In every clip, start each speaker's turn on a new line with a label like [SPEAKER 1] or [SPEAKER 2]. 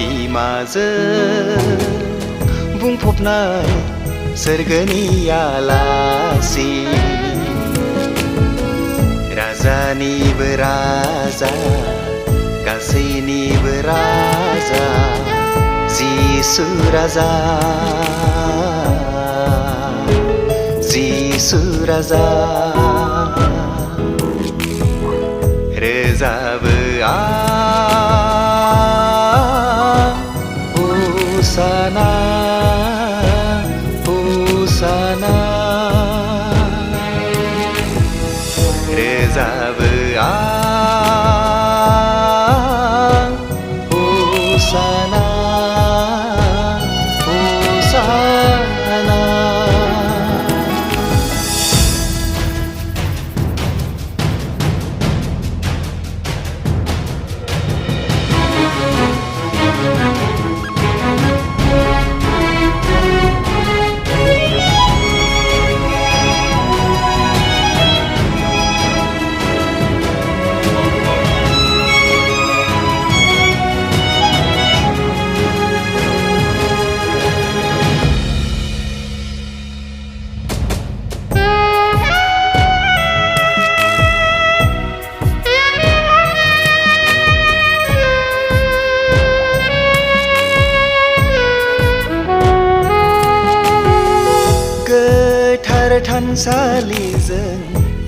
[SPEAKER 1] महिमाजों बुंफबनाय सोरगोनि आलासि राजानिबो राजा गासैनिबो राजा जिसु राजा जिसु राजा रोजाबो आं हुसाना हुसाना रोजाबो आं हुसाना हुसाना थानसालिजों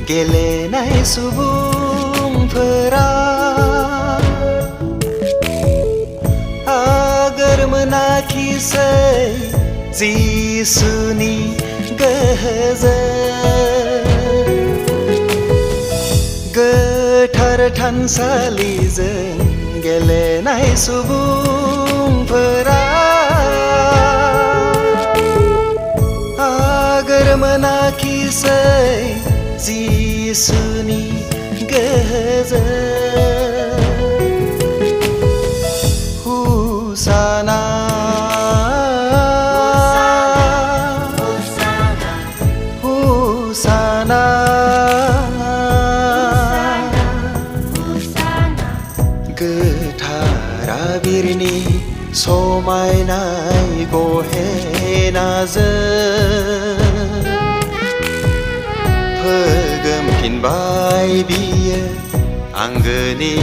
[SPEAKER 1] गेलेनाय सुबुंफोरा आगोर मोनाखिसै जिसुनि गोहोजों गोथार थानसालिजों गेलेनाय सुबुंफोरा मोनाखिसै जिसुनि गोहोजों हुसाना हुसाना गोथार आबिरनि समायनाय गहेनाजों फोगोमफिनबाय बियो आंगोनि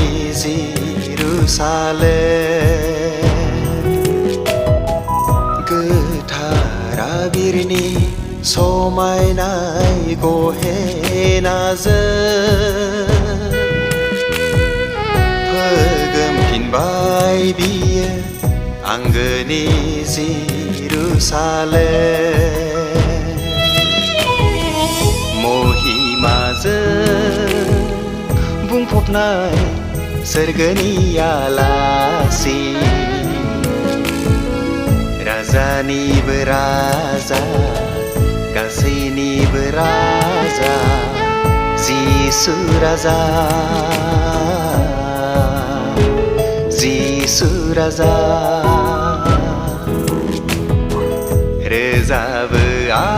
[SPEAKER 1] जेरुसालेम गोथार आबिरनि समायनाय गहेनाजों फोगोमफिनबाय बियो आंगोनि जेरुसालेम महिमाजों बुंफबनाय सोरगोनि आलासि राजानिबो राजा गासैनिबो राजा जिसु राजा जिसु राजा रोजाबो आं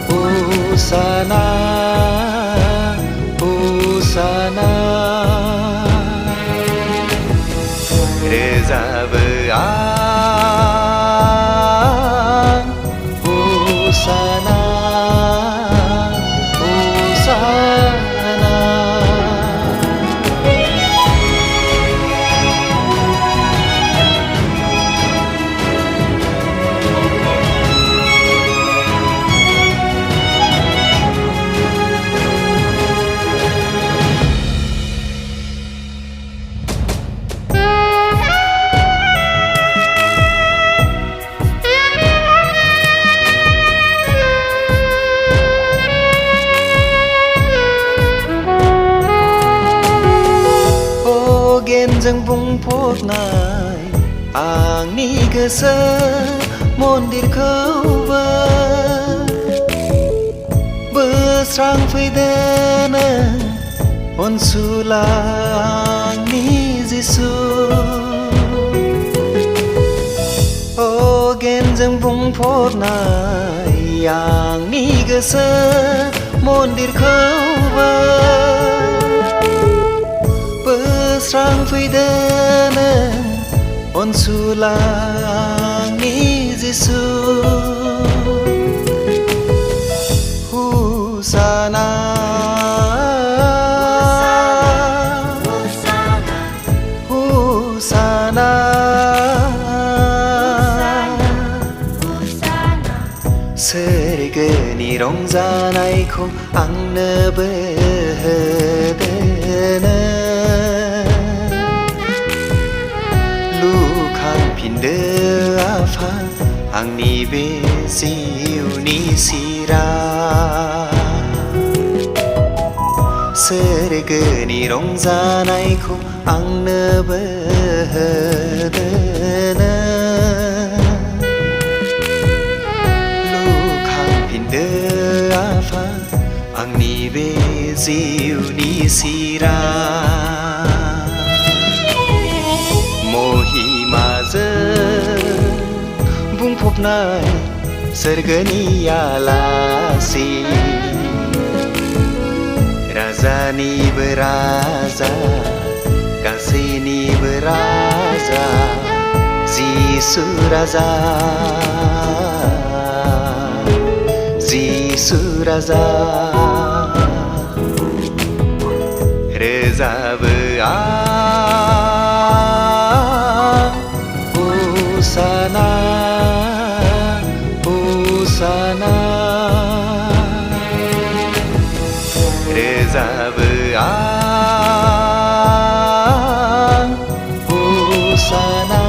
[SPEAKER 1] हुसाना हुसाना रोजाबो आं हुसाना हुसाना जों बुंफबनाय आंनि गोसो मन्दिरखौबो बोस्रांफैदो नों अनसुला आंनि जिसु अगेनजों बुंफबनाय आंनि गोसो मन्दिरखौबो फोस्रांफैदोनो अनसुला आंनि जिसु हुसाना हुसाना सोरगोनि रंजानायखौ आंनोबो होदोनो लुखांफिनदो आफा आंनि बे जिउनि सिरा सोरगोनि रंजानायखौ आंनोबो होदोनो लुखांफिनदो आफा आंनि बे जिउनि सिरा महिमाजों बुंफबनाय सोरगोनि आलासि राजानिबो राजा गासैनिबो राजा जिसु राजा जिसु राजा रोजाबो आं हुसाना हुसाना रोजाबो आं हुसाना